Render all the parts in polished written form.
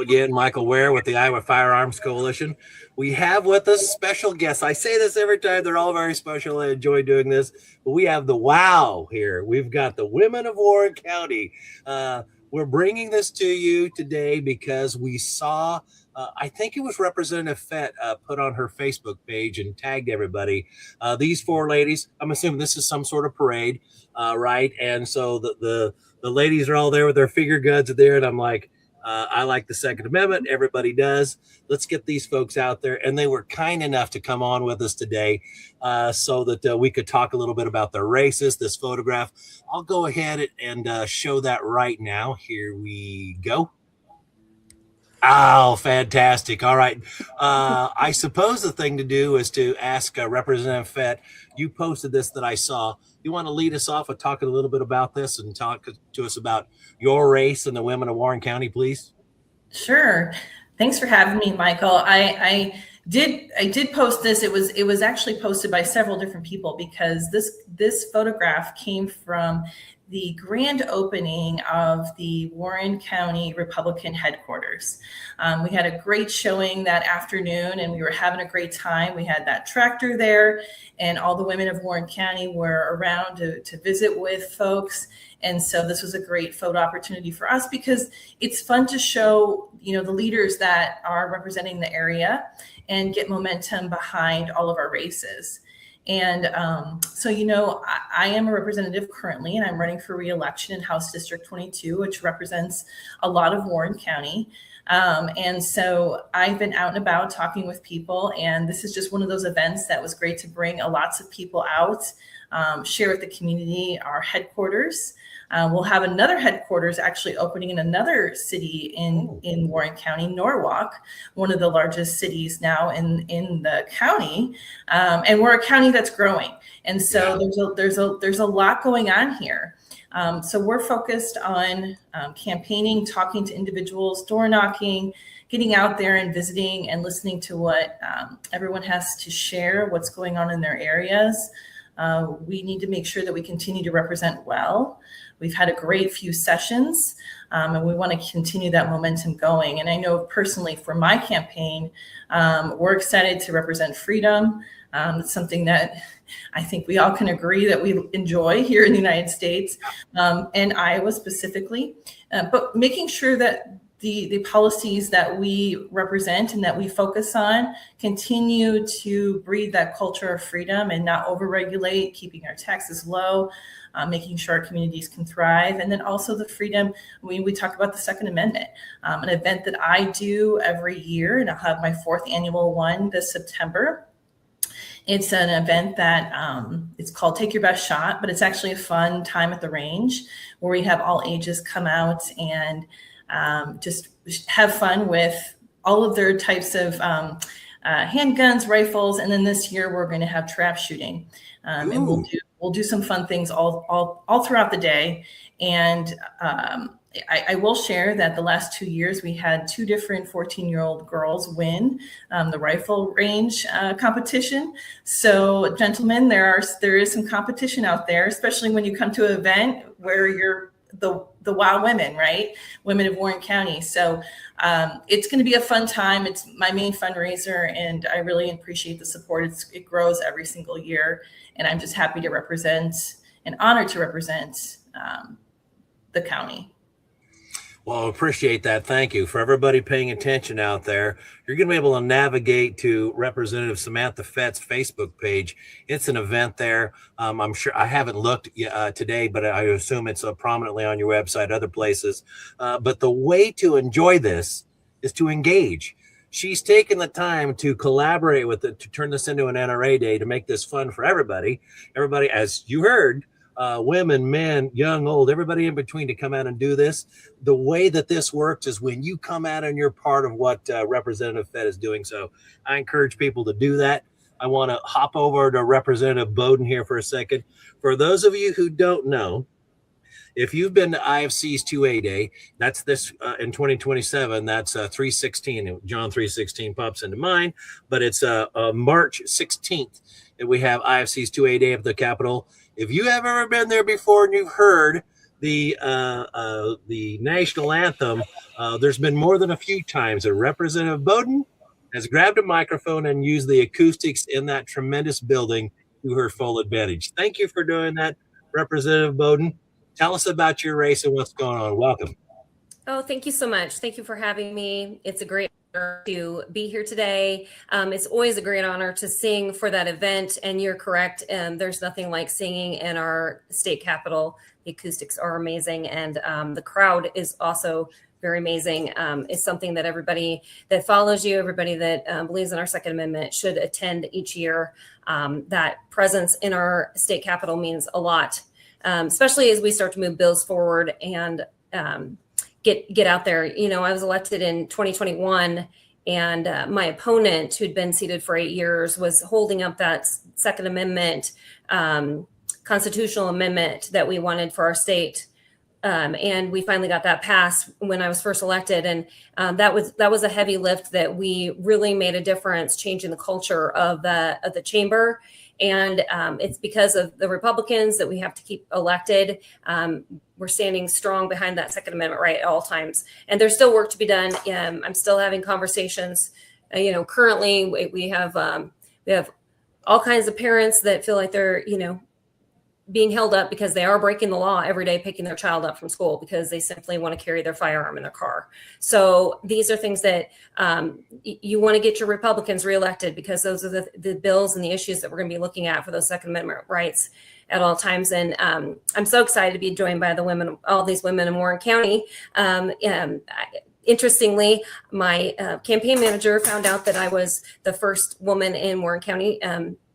again, Michael Ware with the Iowa Firearms Coalition. We have with us special guests. I say this every time. They're all very special. I enjoy doing this. But we have the wow here. We've got the women of Warren County. We're bringing this to you today because we saw, I think it was Representative Fett put on her Facebook page and tagged everybody. These four ladies, I'm assuming this is some sort of parade, right? And so the ladies are all there with their finger guns there. And I'm like, I like the Second Amendment. Everybody does. Let's get these folks out there. And they were kind enough to come on with us today so that we could talk a little bit about their races, this photograph. I'll go ahead and show that right now. Here we go. Oh, fantastic. All right. I suppose the thing to do is to ask Representative Fett, you posted this that I saw. You want to lead us off with talking a little bit about this and talk to us about your race and the women of Warren County, please? Sure. Thanks for having me, Michael. I did post this. It was actually posted by several different people because this photograph came from the grand opening of the Warren County Republican headquarters. We had a great showing that afternoon and we were having a great time. We had that tractor there and all the women of Warren County were around to visit with folks. And so this was a great photo opportunity for us because it's fun to show, the leaders that are representing the area and get momentum behind all of our races. And so, I am a representative currently, and I'm running for re-election in House District 22, which represents a lot of Warren County. And so I've been out and about talking with people, and this is just one of those events that was great to bring lots of people out, share with the community our headquarters. We'll have another headquarters actually opening in another city in Warren County, Norwalk, one of the largest cities now in the county. And we're a county that's growing. And so there's a lot going on here. So we're focused on campaigning, talking to individuals, door knocking, getting out there and visiting and listening to what everyone has to share, what's going on in their areas. We need to make sure that we continue to represent well. We've had a great few sessions, and we want to continue that momentum going. And I know personally for my campaign, we're excited to represent freedom. It's something that I think we all can agree that we enjoy here in the United States, and Iowa specifically, but making sure that the policies that we represent and that we focus on continue to breed that culture of freedom and not overregulate, keeping our taxes low, making sure our communities can thrive. And then also the freedom, we talk about the Second Amendment, an event that I do every year, and I'll have my 4th annual one this September. It's an event that it's called Take Your Best Shot, but it's actually a fun time at the range where we have all ages come out and just have fun with all of their types of handguns, rifles, and then this year we're going to have trap shooting, and we'll do some fun things all throughout the day. And I will share that the last 2 years we had 2 different 14-year-old girls win the rifle range competition. So, gentlemen, there is some competition out there, especially when you come to an event where you're the WOW women, right? Women of Warren County. So it's going to be a fun time. It's my main fundraiser, and I really appreciate the support. It grows every single year, and I'm just happy to represent and honored to represent the county. Well, I appreciate that. Thank you. For everybody paying attention out there, you're going to be able to navigate to Representative Samantha Fett's Facebook page. It's an event there. I'm sure I haven't looked today, but I assume it's prominently on your website, other places. But the way to enjoy this is to engage. She's taken the time to collaborate with it, to turn this into an NRA day, to make this fun for everybody. Everybody, as you heard, women, men, young, old, everybody in between, to come out and do this. The way that this works is when you come out and you're part of what Representative Fett is doing. So I encourage people to do that. I want to hop over to Representative Boden here for a second. For those of you who don't know, if you've been to IFC's 2A Day, that's this in 2027, that's 3/16. John 3:16 pops into mind, but it's March 16th. And we have IFC's 2A Day at the Capitol. If you have ever been there before and you've heard the national anthem, there's been more than a few times that Representative Boden has grabbed a microphone and used the acoustics in that tremendous building to her full advantage. Thank you for doing that, Representative Boden. Tell us about your race and what's going on. Welcome. Oh, thank you so much. Thank you for having me. It's a great honor to be here today. It's always a great honor to sing for that event. And you're correct. There's nothing like singing in our state capitol. The acoustics are amazing. And the crowd is also very amazing. It's something that everybody that follows you, everybody that believes in our Second Amendment should attend each year. That presence in our state capitol means a lot, especially as we start to move bills forward and get out there. You know, I was elected in 2021, and my opponent, who'd been seated for 8 years, was holding up that Second Amendment, constitutional amendment that we wanted for our state. And we finally got that passed when I was first elected. And that was a heavy lift that we really made a difference, changing the culture of the chamber. And it's because of the Republicans that we have to keep elected. We're standing strong behind that Second Amendment right at all times. And there's still work to be done. I'm still having conversations. Currently we have all kinds of parents that feel like they're, being held up because they are breaking the law every day, picking their child up from school because they simply want to carry their firearm in their car. So these are things that you want to get your Republicans reelected, because those are the bills and the issues that we're going to be looking at for those Second Amendment rights at all times. And I'm so excited to be joined by all these women in Warren County. Interestingly, my campaign manager found out that I was the first woman in Warren County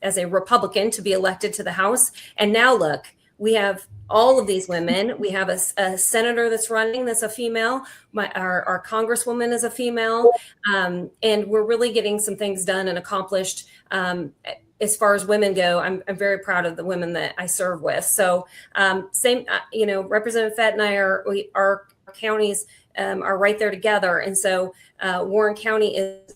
as a Republican to be elected to the House. And now look, we have all of these women. We have a senator that's running that's a female. Our congresswoman is a female. And we're really getting some things done and accomplished. As far as women go, I'm very proud of the women that I serve with. So Representative Fett and I our counties are right there together. And so Warren County is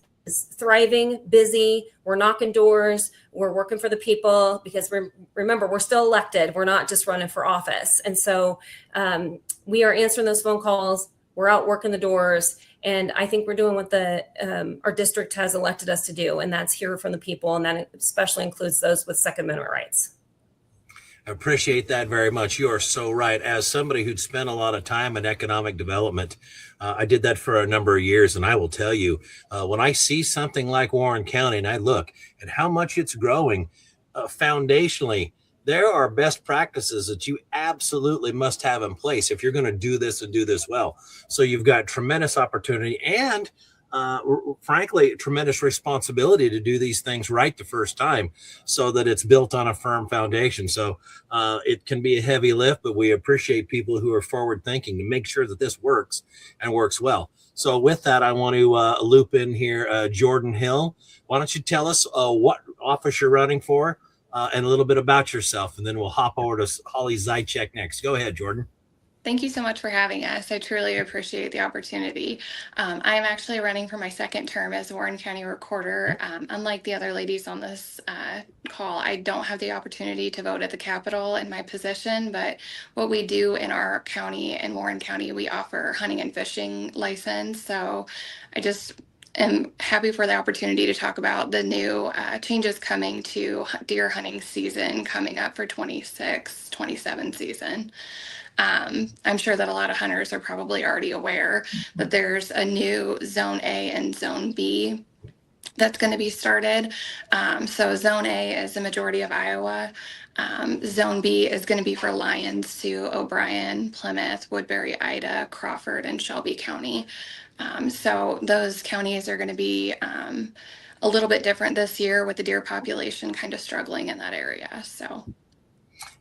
thriving, busy. We're knocking doors. We're working for the people, because remember, we're still elected. We're not just running for office. And so we are answering those phone calls. We're out working the doors. And I think we're doing what our district has elected us to do. And that's hear from the people. And that especially includes those with Second Amendment rights. I appreciate that very much. You are so right. As somebody who'd spent a lot of time in economic development, I did that for a number of years. And I will tell you, when I see something like Warren County and I look at how much it's growing foundationally, there are best practices that you absolutely must have in place if you're going to do this and do this well. So you've got tremendous opportunity and frankly, tremendous responsibility to do these things right the first time, so that it's built on a firm foundation. So it can be a heavy lift, but we appreciate people who are forward thinking to make sure that this works and works well. So with that, I want to loop in here Jordyn Hill. Why don't you tell us what office you're running for and a little bit about yourself, and then we'll hop over to Hollie Zajicek next. Go ahead, Jordyn. Thank you so much for having us. I truly appreciate the opportunity. I'm actually running for my second term as Warren County Recorder. Unlike the other ladies on this call, I don't have the opportunity to vote at the Capitol in my position, but what we do in our county, in Warren County, we offer hunting and fishing license. So I just am happy for the opportunity to talk about the new changes coming to deer hunting season coming up for 26-27 season. I'm sure that a lot of hunters are probably already aware that there's a new Zone A and Zone B that's going to be started. So Zone A is the majority of Iowa. Zone B is going to be for Lyons, Sioux, O'Brien, Plymouth, Woodbury, Ida, Crawford, and Shelby County. So those counties are going to be a little bit different this year, with the deer population kind of struggling in that area. So.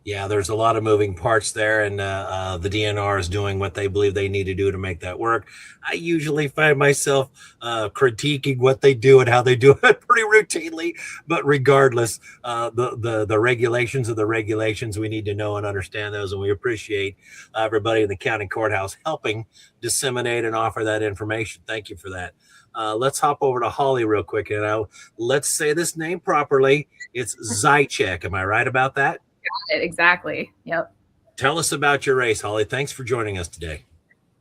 Yeah, there's a lot of moving parts there, and the DNR is doing what they believe they need to do to make that work. I usually find myself critiquing what they do and how they do it pretty routinely, but regardless, the regulations are the regulations. We need to know and understand those, and we appreciate everybody in the county courthouse helping disseminate and offer that information. Thank you for that. Let's hop over to Hollie real quick, and let's say this name properly. It's Zajicek. Am I right about that? Exactly. Yep. Tell us about your race, Hollie. Thanks for joining us today.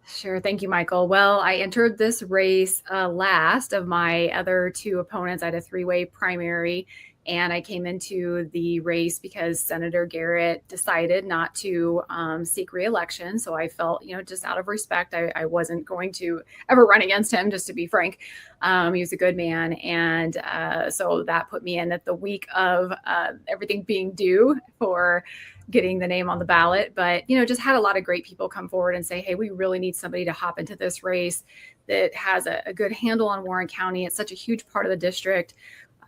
Sure. Thank you, Michael. Well, I entered this race last of my other two opponents. I had a three-way primary, and I came into the race because Senator Garrett decided not to seek reelection. So I felt, just out of respect, I wasn't going to ever run against him, just to be frank. He was a good man. And so that put me in at the week of everything being due for getting the name on the ballot. But, just had a lot of great people come forward and say, hey, we really need somebody to hop into this race that has a good handle on Warren County. It's such a huge part of the district.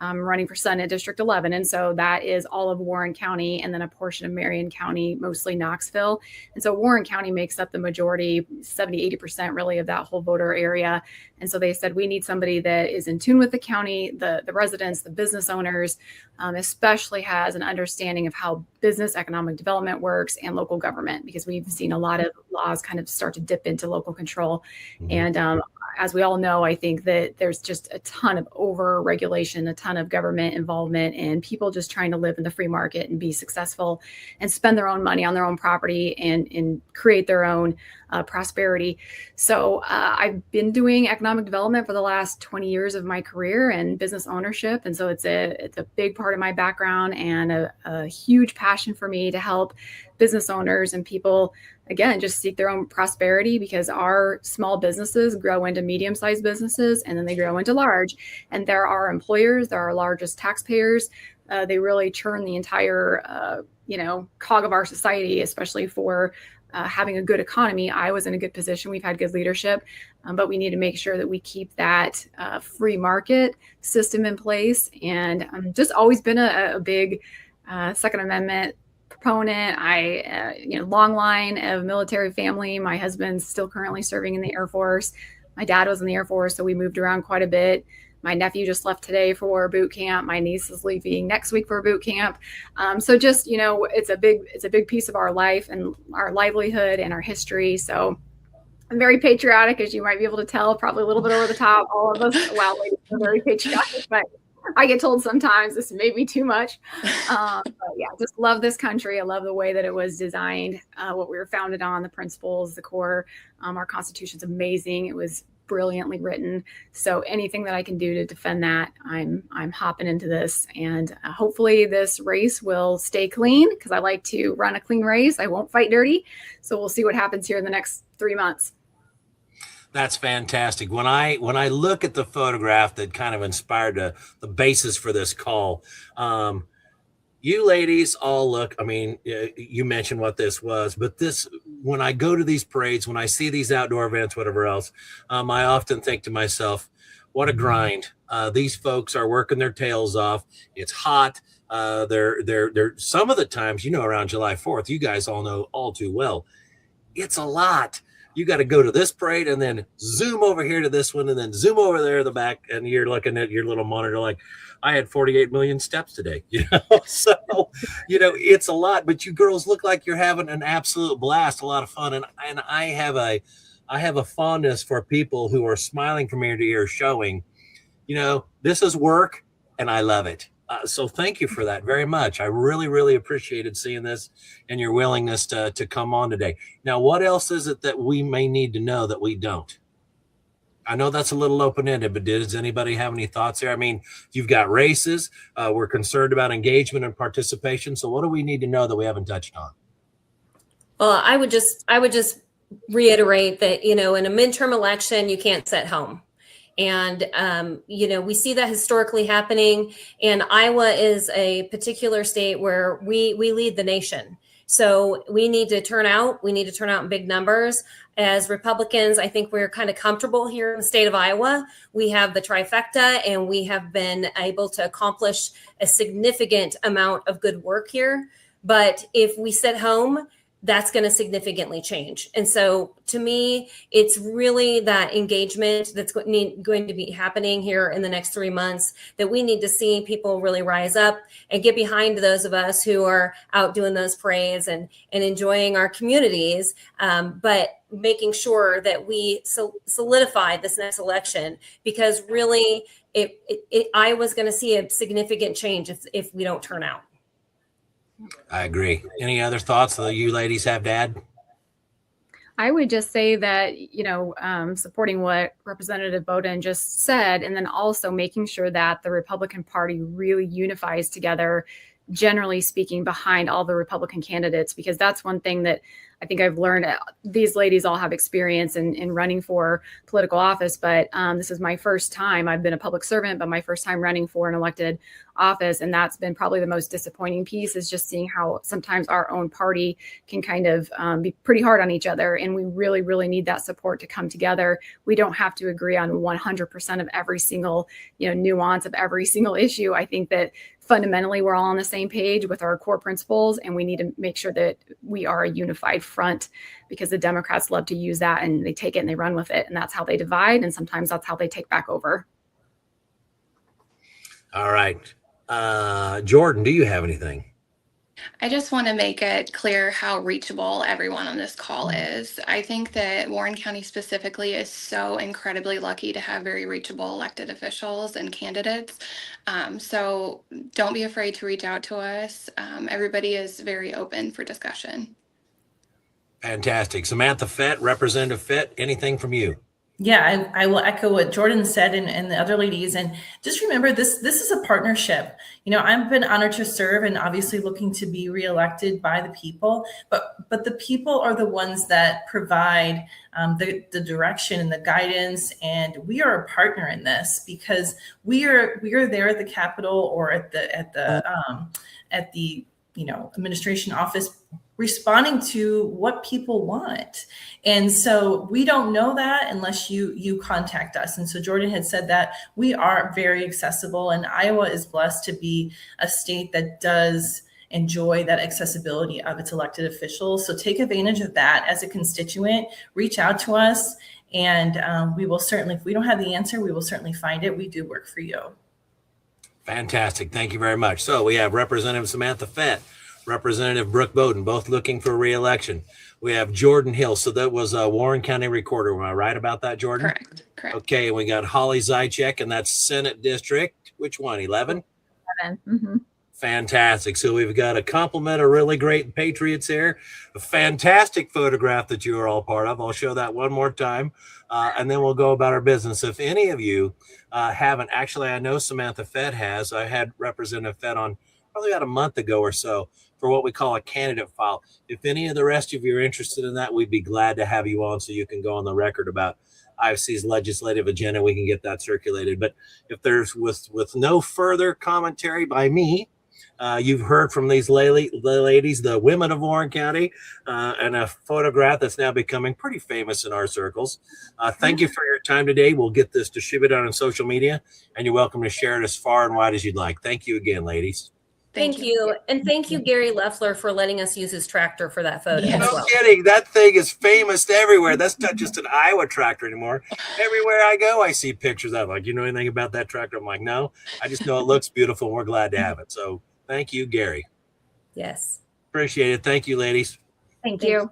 I'm running for Senate District 11. And so that is all of Warren County and then a portion of Marion County, mostly Knoxville. And so Warren County makes up the majority, 70, 80% really of that whole voter area. And so they said, we need somebody that is in tune with the county, the residents, the business owners, especially has an understanding of how business economic development works and local government, because we've seen a lot of laws kind of start to dip into local control. Mm-hmm. And as we all know, I think that there's just a ton of over-regulation, a ton of government involvement, and people just trying to live in the free market and be successful and spend their own money on their own property and create their own prosperity. So I've been doing economic development for the last 20 years of my career and business ownership. And so it's a big part of my background and a huge passion for me to help business owners and people, again, just seek their own prosperity, because our small businesses grow into medium-sized businesses and then they grow into large. And they're our employers, they're our largest taxpayers. They really churn the entire, cog of our society, especially for having a good economy. Iowa's in a good position. We've had good leadership, but we need to make sure that we keep that free market system in place. And just always been a big Second Amendment proponent. Long line of military family. My husband's still currently serving in the Air Force. My dad was in the Air Force, so we moved around quite a bit. My nephew just left today for boot camp. My niece is leaving next week for boot camp. So just, it's a big piece of our life and our livelihood and our history. So I'm very patriotic, as you might be able to tell, probably a little bit over the top. All of us, ladies are very patriotic, but I get told sometimes this may be too much. But yeah, just love this country. I love the way that it was designed, what we were founded on, the principles, the core. Our Constitution's amazing. It was brilliantly written. So anything that I can do to defend that, I'm hopping into this. And hopefully this race will stay clean, because I like to run a clean race. I won't fight dirty. So we'll see what happens here in the next 3 months. That's fantastic. When I look at the photograph that kind of inspired the basis for this call, you ladies all look, you mentioned what this was, but this, when I go to these parades, when I see these outdoor events, whatever else, I often think to myself, what a grind. These folks are working their tails off. It's hot. They're some of the times, around July 4th, you guys all know all too well, it's a lot. You got to go to this parade and then zoom over here to this one and then zoom over there to the back. And you're looking at your little monitor like, I had 48 million steps today, So, it's a lot, but you girls look like you're having an absolute blast, a lot of fun. And I have a fondness for people who are smiling from ear to ear, showing, this is work and I love it. So thank you for that very much. I really, really appreciated seeing this and your willingness to come on today. Now, what else is it that we may need to know that we don't? I know that's a little open-ended, but does anybody have any thoughts there? You've got races. We're concerned about engagement and participation. So what do we need to know that we haven't touched on? Well, I would just reiterate that, in a midterm election, you can't sit home. And, we see that historically happening, and Iowa is a particular state where we lead the nation. So we need to turn out. We need to turn out in big numbers. As Republicans, I think we're kind of comfortable here in the state of Iowa. We have the trifecta, and we have been able to accomplish a significant amount of good work here. But if we sit home, that's going to significantly change. And so to me, it's really that engagement that's going to be happening here in the next 3 months that we need to see people really rise up and get behind those of us who are out doing those parades and enjoying our communities, but making sure that we solidify this next election, because really Iowa's going to see a significant change if we don't turn out. I agree. Any other thoughts that you ladies have to add? I would just say that, supporting what Representative Boden just said, and then also making sure that the Republican Party really unifies together, generally speaking, behind all the Republican candidates, because that's one thing that I think I've learned. These ladies all have experience in running for political office, but this is my first time. I've been a public servant, but my first time running for an elected office. And that's been probably the most disappointing piece, is just seeing how sometimes our own party can kind of be pretty hard on each other. And we really, really need that support to come together. We don't have to agree on 100% of every single, nuance of every single issue. I think that fundamentally we're all on the same page with our core principles, and we need to make sure that we are a unified front, because the Democrats love to use that and they take it and they run with it. And that's how they divide. And sometimes that's how they take back over. All right. Jordyn, do you have anything? I just want to make it clear how reachable everyone on this call is. I think that Warren County specifically is so incredibly lucky to have very reachable elected officials and candidates. So don't be afraid to reach out to us. Everybody is very open for discussion. Fantastic. Samantha Fett, Representative Fett, anything from you? Yeah, I will echo what Jordyn said and the other ladies. And just remember, this is a partnership. I've been honored to serve and obviously looking to be reelected by the people. But the people are the ones that provide the direction and the guidance. And we are a partner in this, because we are there at the Capitol or at the administration office, responding to what people want. And so we don't know that unless you contact us. And so Jordyn had said that we are very accessible, and Iowa is blessed to be a state that does enjoy that accessibility of its elected officials. So take advantage of that as a constituent, reach out to us, and we will certainly, if we don't have the answer, we will certainly find it. We do work for you. Fantastic. Thank you very much. So we have Representative Samantha Fett, Representative Brooke Boden, both looking for re-election. We have Jordyn Hill. So that was a Warren County recorder. Am I right about that, Jordyn? Correct. Okay. And we got Hollie Zajicek, and that's Senate District. Which one? 11? 11. Mm-hmm. Fantastic. So we've got a complement of really great patriots here. A fantastic photograph that you are all part of. I'll show that one more time, and then we'll go about our business. If any of you haven't, actually, I know Samantha Fett has. I had Representative Fett on probably about a month ago or so for what we call a candidate file. If any of the rest of you are interested in that, we'd be glad to have you on so you can go on the record about IFC's legislative agenda. We can get that circulated. But if there's with no further commentary by me, you've heard from these ladies, the women of Warren County, and a photograph that's now becoming pretty famous in our circles. Thank you for your time today. We'll get this distributed on social media, and you're welcome to share it as far and wide as you'd like. Thank you again, ladies. Thank you. And thank you, Gary Leffler, for letting us use his tractor for that photo as No well. kidding. That thing is famous everywhere. That's not just an Iowa tractor anymore. Everywhere I go, I see pictures of it. Like, you know anything about that tractor? I'm like, no, I just know it looks beautiful, and we're glad to have it. So thank you, Gary. Yes. Appreciate it. Thank you, ladies. Thank you.